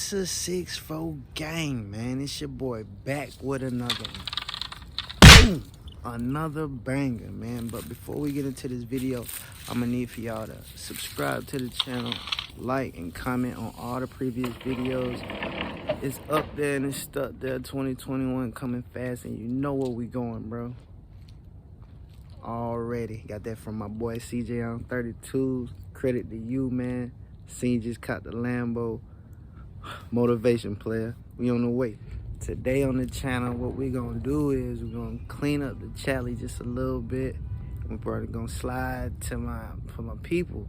It's a 6-4 gang, man. It's your boy back with another one. Another banger, man. But before we get into this video, I'm gonna need for y'all to subscribe to the channel, like and comment on all the previous videos. It's up there and it's stuck there. 2021 coming fast, and you know where we going, bro. Already got that from my boy CJ on 32. Credit to you, man. Seen just caught the Lambo. Motivation player. We on the way. Today on the channel, what we gonna do is we're gonna clean up the Charlie just a little bit. We're probably gonna slide to my people.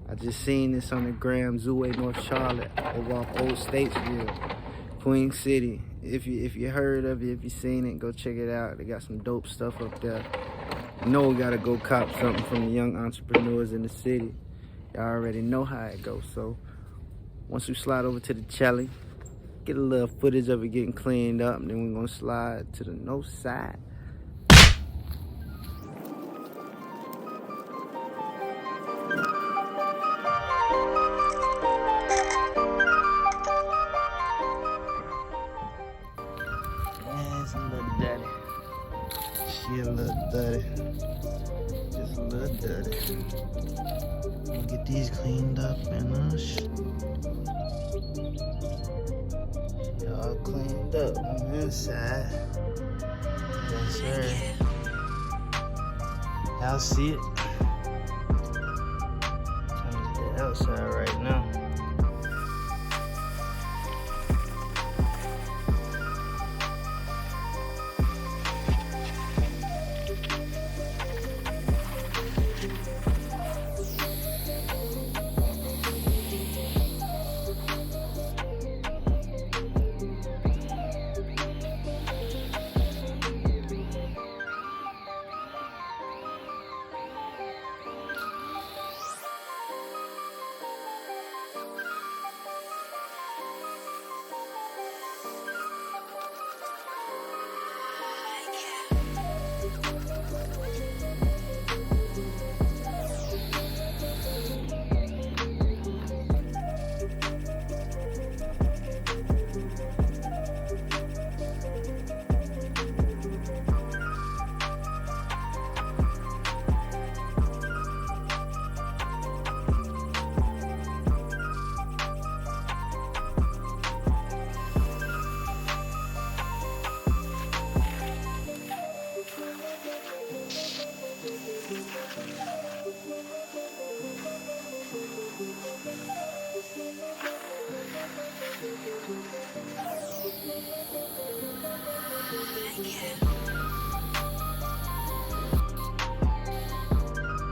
I just seen this on the gram, Zoo North Charlotte, over off Old Statesville, Queen City. If you heard of it, if you seen it, go check it out. They got some dope stuff up there. You know we gotta go cop something from the young entrepreneurs in the city. Y'all already know how it goes. So once we slide over to the Charlie, get a little footage of it getting cleaned up, and then we're gonna slide to the north side. That's a little dirty. She a little dirty. Just a little dirty. We'll get these cleaned up and all cleaned up on this side. Yes, sir. Y'all see it? Turn to the outside right now.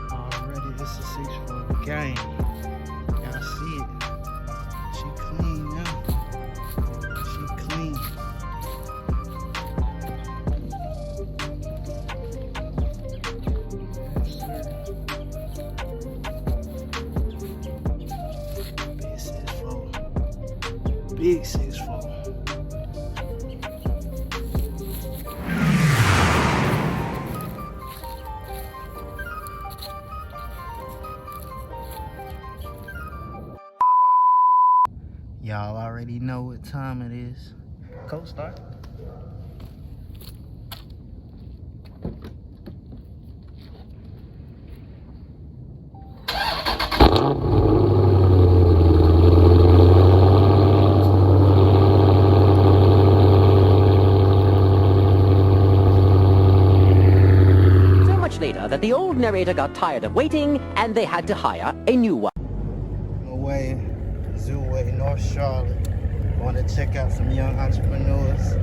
Already, this is 6-4 gang. Y'all see it? She clean now. She clean. Yes, sir. Big 6-4. Y'all already know what time it is. Co-start. So much later that the old narrator got tired of waiting and they had to hire a new one. Away. Zoo North Charlotte. Want to check out some young entrepreneurs.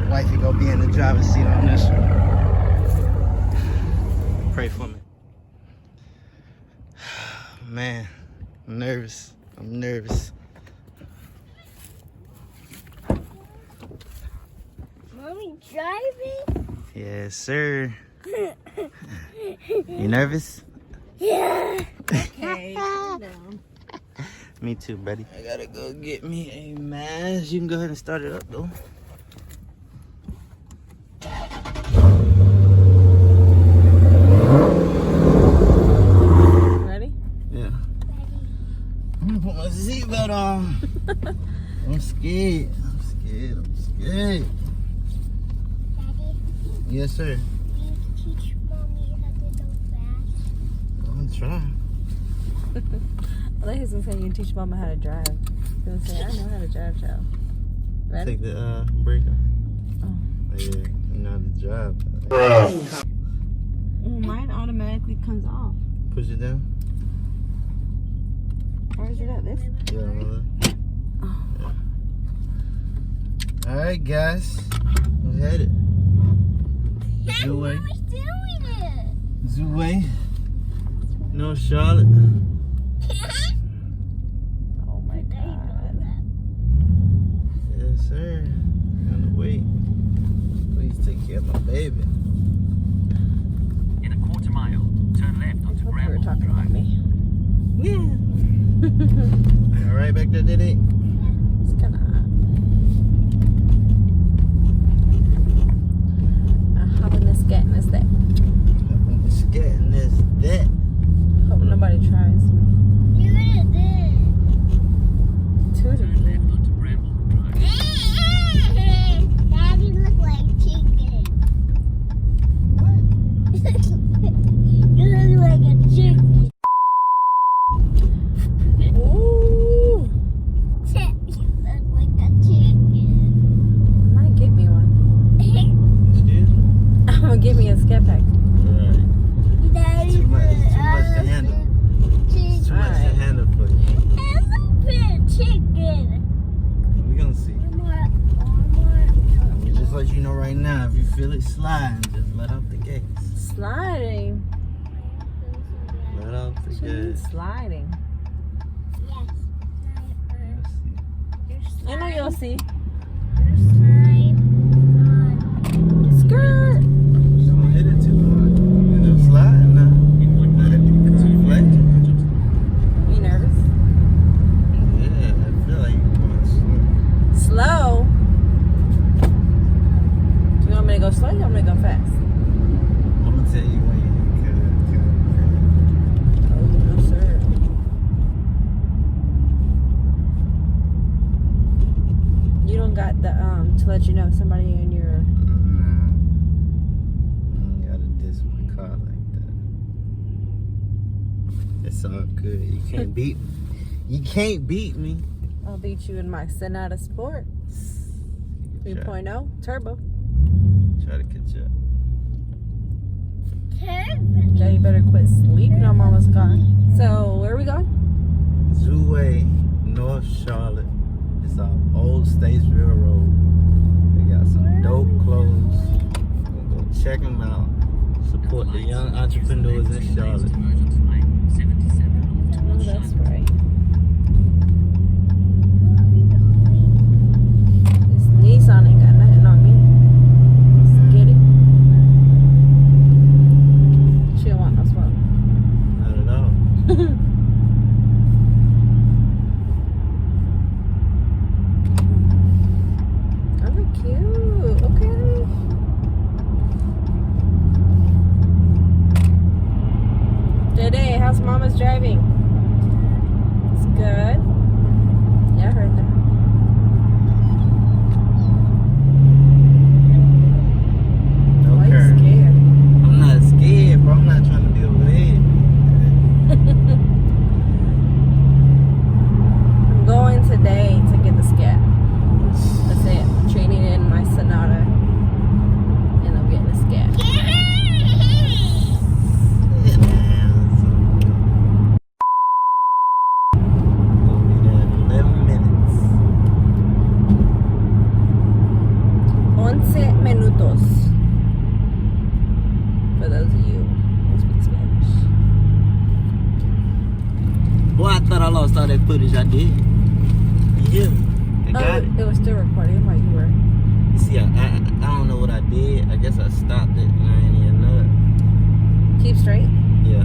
Wifey gonna be in the driver's seat on this one. Pray for me. Man, I'm nervous. I'm nervous. Mommy driving? Yes, sir. You nervous? Yeah. Okay, calm down. Me too, buddy. I gotta go get me a mask. You can go ahead and start it up, though. Ready? Yeah. I'm gonna put my seatbelt on. scared. I'm scared. I'm scared. Daddy, Yes, sir. will you teach mommy how to go fast? I'm gonna try. I thought he was gonna say you can teach mama how to drive. He was gonna say, I know how to drive, child. Ready? Take the brake off. Oh. Yeah, you know how to drive. Well, mine automatically comes off. Push it down. Or is it at this? Yeah, mother. Oh. All right, guys. We're headed. Zoo way. Mommy's doing it. Zoo way. North Charlotte. Oh my god. Yes, sir. Gotta wait. Please take care of my baby. In a quarter mile, turn left I onto hope you were Bramble talking about Drive. me. Yeah. All right, back there, did it? It's kinda hot. Hop in this SCAT and this that. I'm just getting this, that. Hope nobody tries. You did it. Two of Turn them. left onto Bramble Drive. Daddy look like chicken. What? You look like a chicken. Ooh. You look like a chicken. Might get me one. Excuse me? I'm gonna get me a Scatpack. Right. Daddy Too much- look too much to handle. Too much to Alright. handle for you. Elephant chicken. We gonna see. More. We just let you know right now, if you feel it sliding, just let off the gas. Sliding. Let off the What you mean gas. sliding? Yes. Let's see. I know you'll see. There's slime on. Skirt. Don't hit it too hard. And I'm sliding now. In 1 mile, Let it turn come left flat. onto Johnson. You nervous? Yeah, I feel like you're going slow. Slow. Do you want me to go slow or you want me to go fast? I'm gonna tell you when you Oh, no, sir. You don't got the to let you know if somebody in your Nah. I ain't gotta diss my car like that. It's all good. You can't beat me. You can't beat me. I'll beat you in my Sonata Sport Try, 3.0 turbo. try to catch up. Yeah, you better quit sleeping on Mama's car. So where are we going? Zoo Way, North Charlotte. It's off Old Statesville Road. They got some dope clothes. Go check them out. Support the young entrepreneurs in Charlotte. Emergency lane 77 Oh, that's right. This Nissan ain't got nothing on me. Let's get it. She don't want no smoke. Not at all. Oh, they're cute. Okay. Dede, how's Mama's driving? It's good. Yeah, I heard that. No Why you curve. scared? I'm not scared, bro. I'm not trying to be over there. I'm going today to get the SCAT. That's it. I'm trading in my Sonata. And I'm getting the SCAT. Sit down, so we'll be there in 11 minutes. 11 minutos. For those of you who speak Spanish. Boy, I thought I lost all that footage. I did. Yeah, I got it. It was still recording while you were. You see, I don't know what I did. I guess I stopped it and I didn't even know Keep straight. it. Yeah.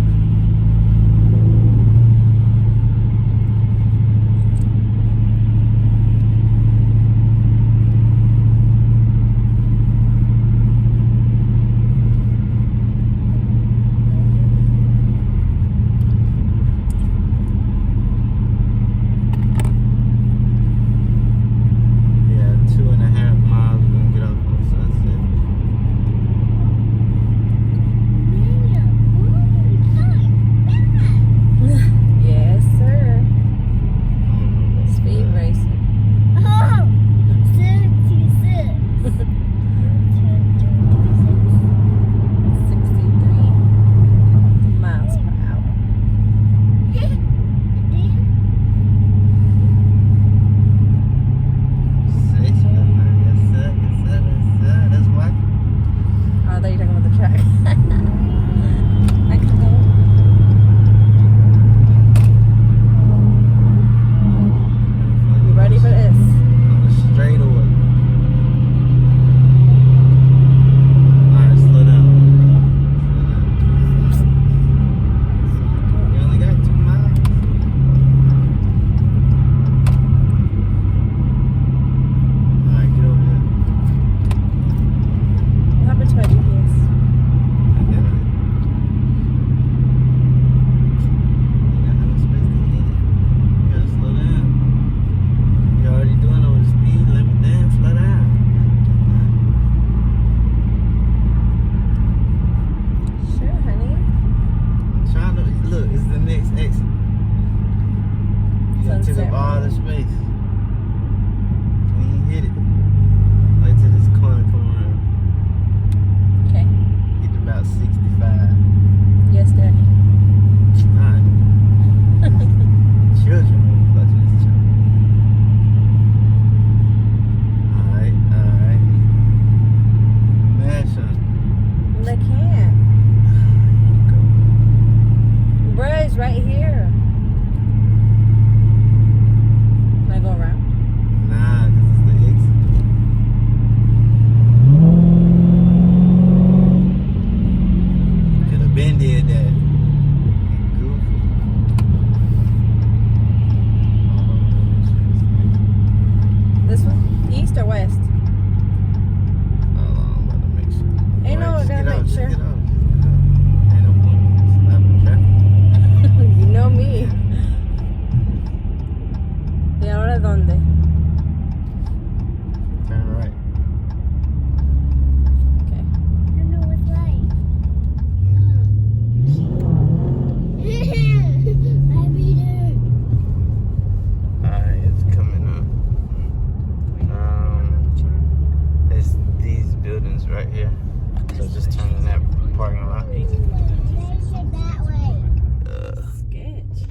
right here. So just turn in that parking lot. That way. Sketch.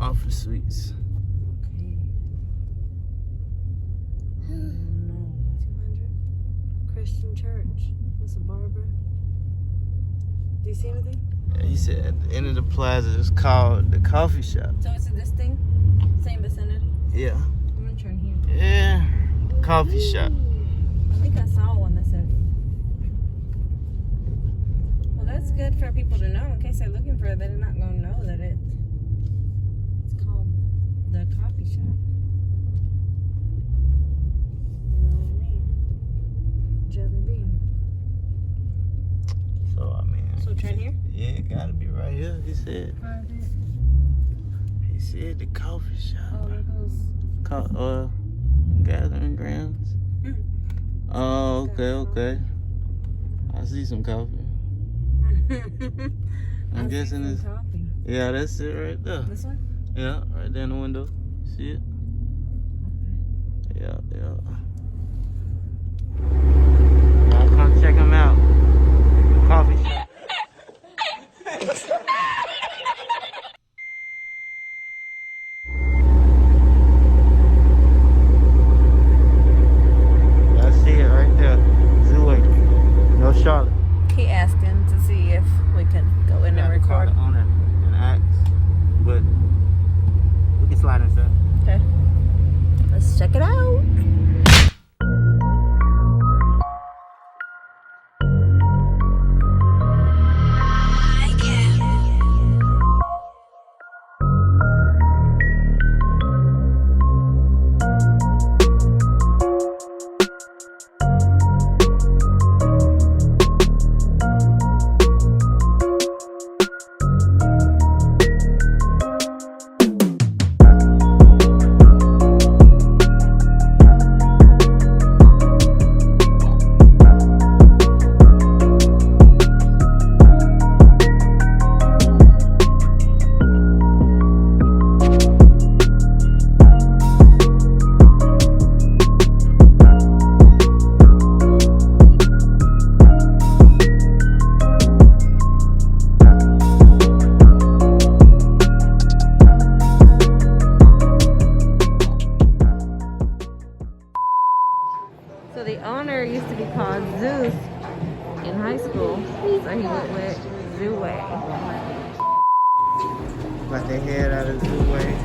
Office suites. Okay. No. 200. Christian Church. That's a barber. Do you see anything? Yeah, he said at the end of the plaza it's called the coffee shop. So it's in this thing? Same vicinity? Yeah. I'm gonna turn here. Yeah. Coffee shop. I think I saw one that said. Well, that's good for people to know in case they're looking for it. They're not gonna know that it's called the coffee shop. You know what I mean? Jelly bean. So I mean. So turn here. Yeah, it gotta be right here. He said. He said the coffee shop. Oh, there goes. Gathering grounds. Mm. Oh, okay. I see some coffee. I'm guessing it's. Coffee. Yeah, that's it right there. This one? Yeah, right there in the window. See it? Yeah. Y'all come check him out. Coffee shop. Y'all see it right there. Zoo. No Charlotte. He asking to see if we can go in and record. Call the owner and ask, but we can slide inside. Okay. Let's check it out. So the owner used to be called Zeus in high school, so he went with Zoo-Way. Got their head out of the way.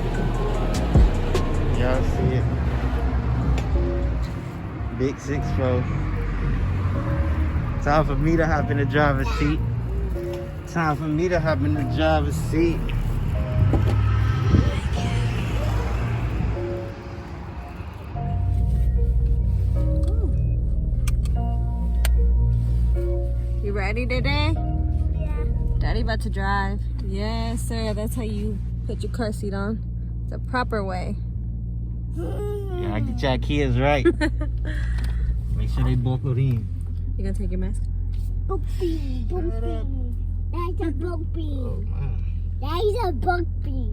Y'all see it. Big 6'4". Time for me to hop in the driver's seat. You ready today? Yeah. Daddy about to drive. Yes, sir. That's how you put your car seat on. It's a proper way. Yeah, I get y'all kids right. Make sure they buckled in. You gonna take your mask? Bumpy. That's a bumpy. Oh, man. That is a bumpy.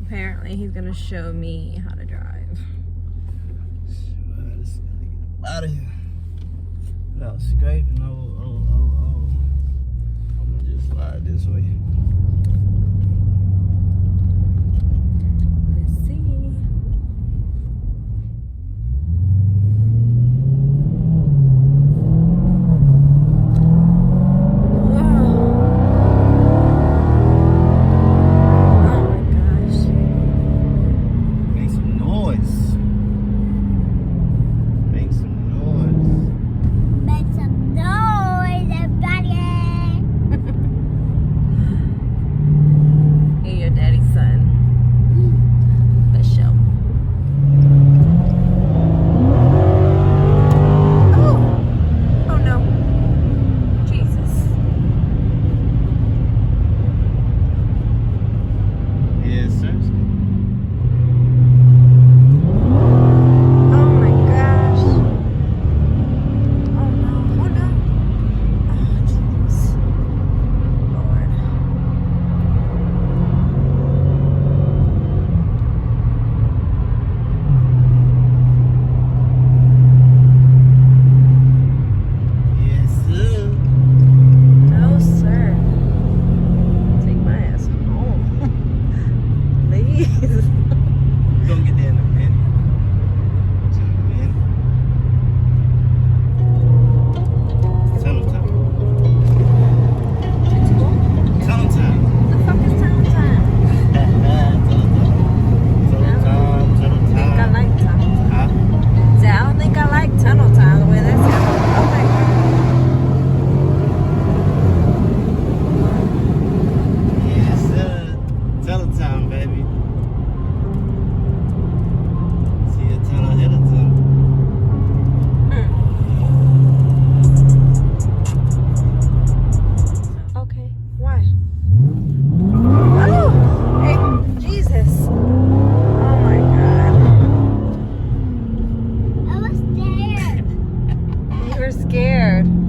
Apparently, he's gonna show me how to drive. Let's get out of here. Without scraping. Oh. I'm gonna just slide this way. Let's see. We're scared.